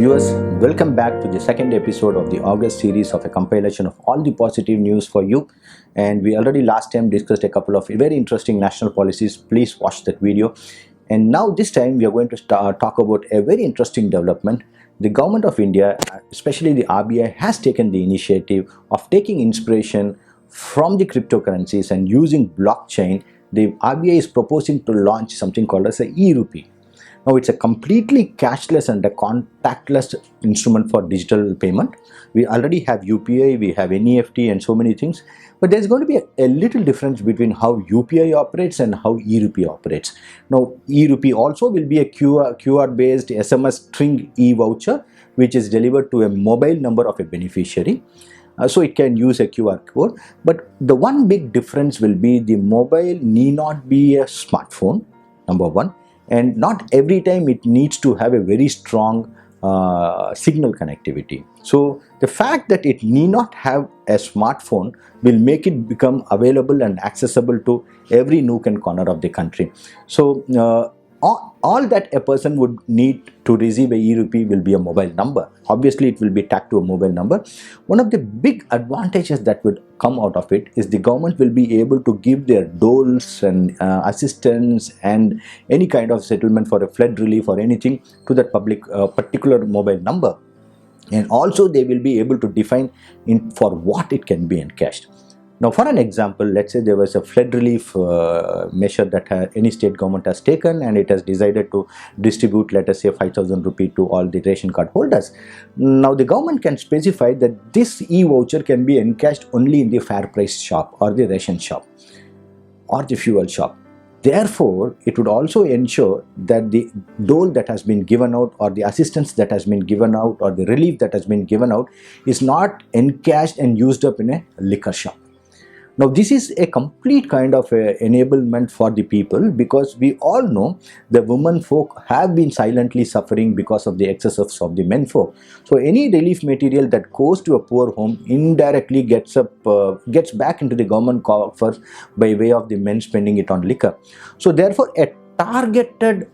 Viewers, welcome back to the second episode of the August series of a compilation of all the positive news for you. And we already last time discussed a couple of very interesting national policies. Please watch that video. And now this time we are going to talk about a very interesting development. The government of India, especially the RBI, has taken the initiative of taking inspiration from the cryptocurrencies and using blockchain. The RBI is proposing to launch something called as a e-rupee. Now it's a completely cashless and a contactless instrument for digital payment. We already have UPI, we have NEFT and so many things, but there's going to be a little difference between how UPI operates and how e-rupee operates. Now e-rupee also will be a QR based SMS string e-voucher which is delivered to a mobile number of a beneficiary. So it can use a QR code, but the one big difference will be the mobile need not be a smartphone, number one. And not every time it needs to have a very strong signal connectivity. So the fact that it need not have a smartphone will make it become available and accessible to every nook and corner of the country. So all that a person would need to receive a e-rupee will be a mobile number. Obviously it will be tagged to a mobile number. One of the big advantages that would come out of it is the government will be able to give their doles and assistance and any kind of settlement for a flood relief or anything to that particular mobile number. And also they will be able to define for what it can be encashed. Now for an example, let's say there was a flood relief measure that any state government has taken and it has decided to distribute, let us say, 5,000 rupee to all the ration card holders. Now the government can specify that this e-voucher can be encashed only in the fair price shop or the ration shop or the fuel shop. Therefore, it would also ensure that the dole that has been given out or the assistance that has been given out or the relief that has been given out is not encashed and used up in a liquor shop. Now this is a complete kind of enablement for the people, because we all know the women folk have been silently suffering because of the excesses of the men folk. So any relief material that goes to a poor home indirectly gets back into the government coffers by way of the men spending it on liquor. So therefore a targeted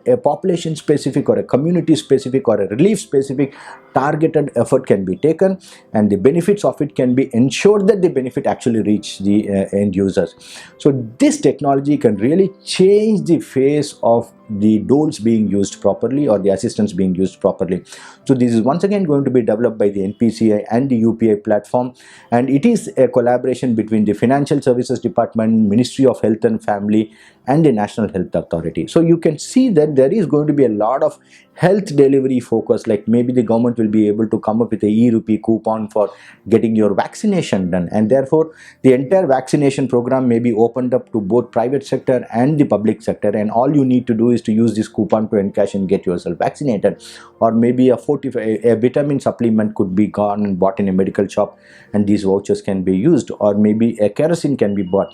a population specific or a community specific or a relief specific targeted effort can be taken, and the benefits of it can be ensured that the benefit actually reach the end users. So this technology can really change the face of the doles being used properly or the assistance being used properly. So this is once again going to be developed by the NPCI and the UPI platform, and it is a collaboration between the Financial Services Department, Ministry of Health and Family and the National Health Authority. So you can see that there is going to be a lot of health delivery focus, like maybe the government will be able to come up with a e-rupee coupon for getting your vaccination done, and therefore the entire vaccination program may be opened up to both private sector and the public sector, and all you need to do is to use this coupon to encash and get yourself vaccinated. Or maybe a vitamin supplement could be gone and bought in a medical shop and these vouchers can be used, or maybe a kerosene can be bought.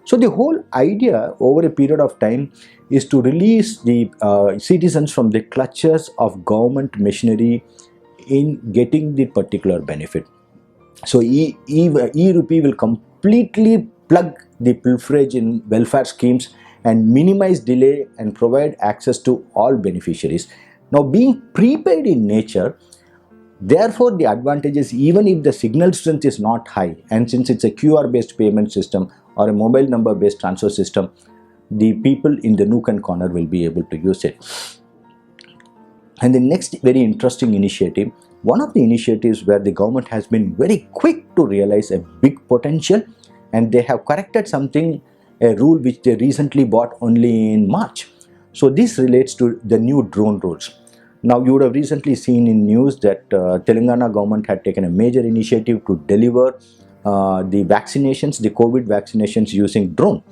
So the whole idea over a period of time is to release the citizens from the clutches of government machinery in getting the particular benefit. So e-rupee will completely plug the pilferage in welfare schemes and minimize delay and provide access to all beneficiaries. Now being prepaid in nature, therefore the advantage is even if the signal strength is not high, and since it's a QR based payment system or a mobile number based transfer system, the people in the nook and corner will be able to use it. And the next very interesting initiative, one of the initiatives where the government has been very quick to realize a big potential, and they have corrected something, a rule which they recently bought only in March. So this relates to the new drone rules. Now you would have recently seen in news that Telangana government had taken a major initiative to deliver the vaccinations, the COVID vaccinations using drone.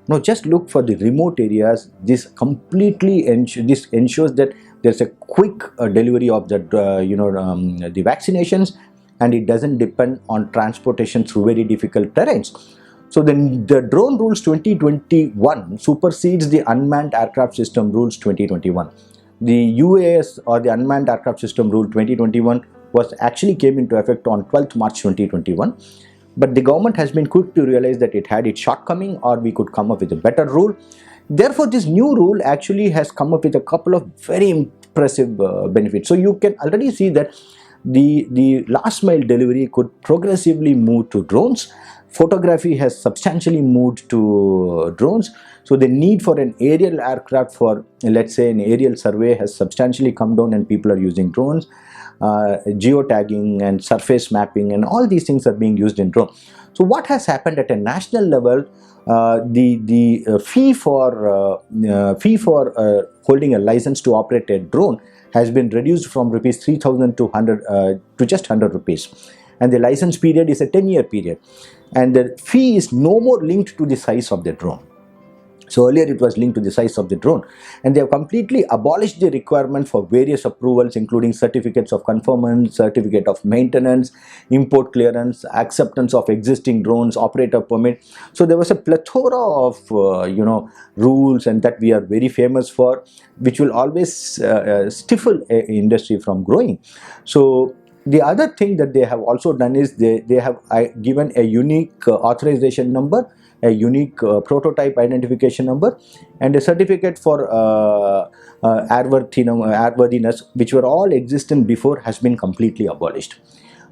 Now just look for the remote areas. This completely ensures that there's a quick delivery of the the vaccinations, and it doesn't depend on transportation through very difficult terrains. So then the drone rules 2021 supersedes the unmanned aircraft system rules 2021. The UAS or the unmanned aircraft system rule 2021 was actually came into effect on 12th March 2021. But the government has been quick to realize that it had its shortcoming, or we could come up with a better rule. Therefore, this new rule actually has come up with a couple of very expressive benefit. So you can already see that the last mile delivery could progressively move to drones. Photography has substantially moved to drones. So the need for an aerial aircraft for, let's say, an aerial survey has substantially come down, and people are using drones. Geotagging and surface mapping and all these things are being used in drone. So what has happened at a national level, the fee for holding a license to operate a drone has been reduced from rupees 3,000 to 100 to just 100 rupees, and the license period is a 10-year period, and the fee is no more linked to the size of the drone. So earlier it was linked to the size of the drone, and they have completely abolished the requirement for various approvals, including certificates of conformance, certificate of maintenance, import clearance, acceptance of existing drones, operator permit. So there was a plethora of rules, and that we are very famous for, which will always stifle a industry from growing. So the other thing that they have also done is they have given a unique authorization number, a unique prototype identification number, and a certificate for airworthiness, which were all existent before, has been completely abolished.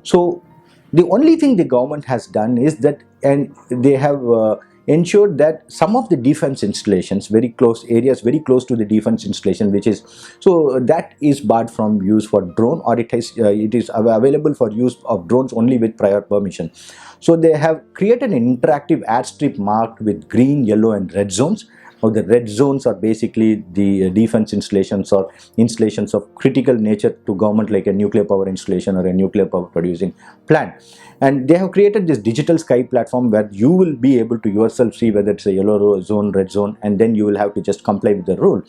So the only thing the government has done is that, and they have ensured that some of the defense installations, very close areas, very close to the defense installation, which is, so that is barred from use for drone, or it is available for use of drones only with prior permission. So they have created an interactive airstrip marked with green, yellow and red zones. Now the red zones are basically the defense installations or installations of critical nature to government, like a nuclear power installation or a nuclear power producing plant. And they have created this digital sky platform where you will be able to yourself see whether it's a yellow zone, red zone, and then you will have to just comply with the rule.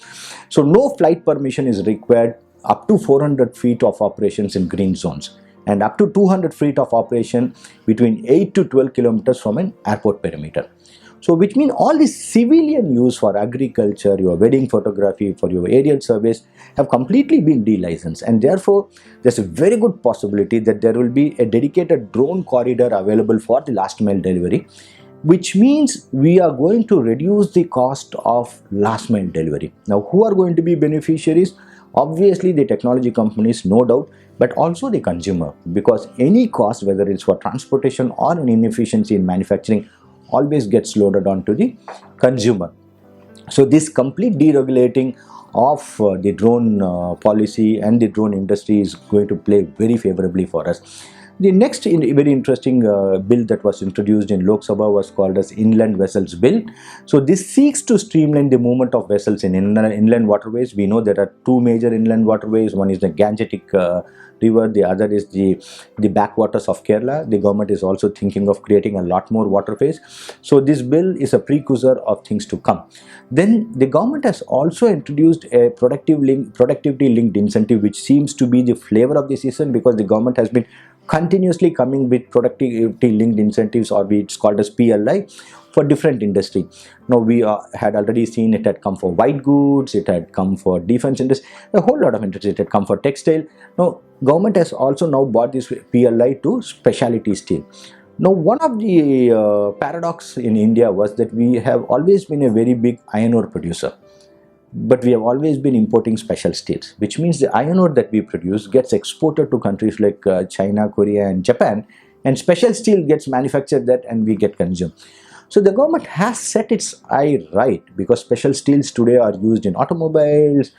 So no flight permission is required up to 400 feet of operations in green zones, and up to 200 feet of operation between 8 to 12 kilometers from an airport perimeter. So which means all the civilian use for agriculture, your wedding photography, for your aerial surveys have completely been delicensed, and therefore there's a very good possibility that there will be a dedicated drone corridor available for the last mile delivery, which means we are going to reduce the cost of last mile delivery. Now who are going to be beneficiaries? Obviously the technology companies, no doubt, but also the consumer, because any cost, whether it's for transportation or an inefficiency in manufacturing, always gets loaded onto the consumer. So this complete deregulating of the drone policy and the drone industry is going to play very favorably for us. The next very interesting bill that was introduced in Lok Sabha was called as Inland Vessels Bill. So this seeks to streamline the movement of vessels in inland waterways. We know there are two major inland waterways. One is the Gangetic River, the other is the backwaters of Kerala. The government is also thinking of creating a lot more waterways. So this bill is a precursor of things to come. Then the government has also introduced a productivity linked incentive, which seems to be the flavor of the season, because the government has been continuously coming with productivity linked incentives, or it's called as PLI, for different industry. Now we had already seen it had come for white goods, it had come for defense industry, a whole lot of industry. It had come for textile. Now government has also now bought this PLI to specialty steel. Now one of the paradox in India was that we have always been a very big iron ore producer, but we have always been importing special steels, which means the iron ore that we produce gets exported to countries like China, Korea and Japan, and special steel gets manufactured that and we get consumed. So the government has set its eye right, because special steels today are used in automobiles,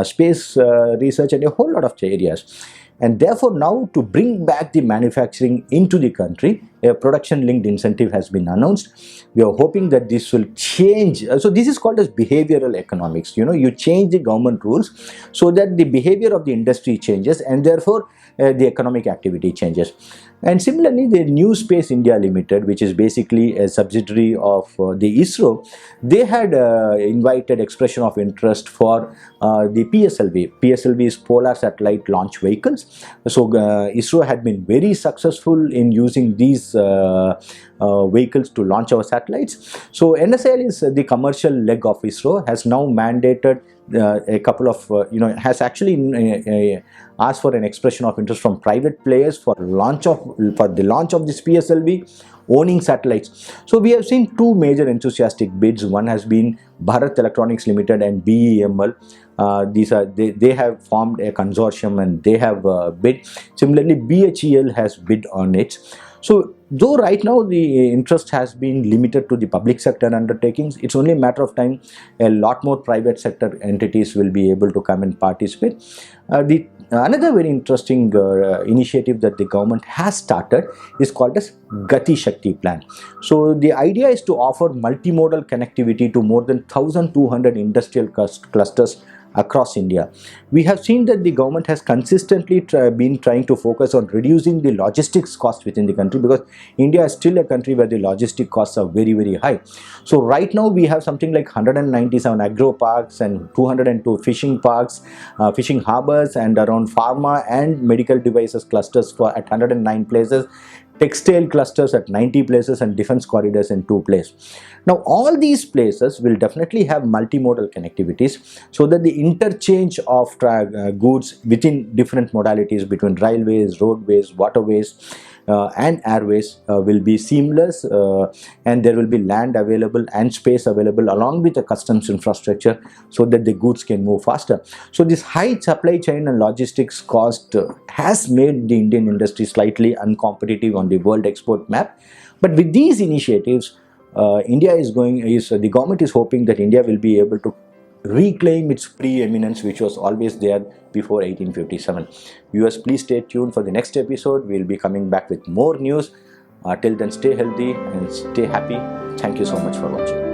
space research and a whole lot of areas. And therefore now, to bring back the manufacturing into the country, a production linked incentive has been announced. We are hoping that this will change. So this is called as behavioral economics. You change the government rules so that the behavior of the industry changes, and therefore the economic activity changes. And similarly, the New Space India Limited, which is basically a subsidiary of the ISRO, they had invited expression of interest for the PSLV. PSLV is Polar Satellite Launch Vehicles. So ISRO had been very successful in using these vehicles to launch our satellites. So NSL is the commercial leg of ISRO, has now mandated a couple of, has actually asked for an expression of interest from private players for the launch of this PSLV owning satellites. So we have seen two major enthusiastic bids. One has been Bharat Electronics Limited and BEML. They have formed a consortium and they have bid. Similarly, BHEL has bid on it. So though right now the interest has been limited to the public sector undertakings, it's only a matter of time a lot more private sector entities will be able to come and participate. Another very interesting initiative that the government has started is called as Gati Shakti plan. So the idea is to offer multimodal connectivity to more than 1,200 industrial clusters across India. We have seen that the government has consistently been trying to focus on reducing the logistics cost within the country, because India is still a country where the logistic costs are very, very high. So right now we have something like 197 agro parks and 202 fishing parks, fishing harbors, and around pharma and medical devices clusters at 109 places, textile clusters at 90 places, and defense corridors in 2 places. Now all these places will definitely have multimodal connectivities, so that the interchange of goods within different modalities between railways, roadways, waterways and airways will be seamless, and there will be land available and space available along with the customs infrastructure, so that the goods can move faster. So this high supply chain and logistics cost has made the Indian industry slightly uncompetitive on the world export map. But with these initiatives, the government is hoping that India will be able to reclaim its preeminence, which was always there before 1857. Viewers, please stay tuned for the next episode. We'll be coming back with more news. Till then, stay healthy and stay happy. Thank you so much for watching.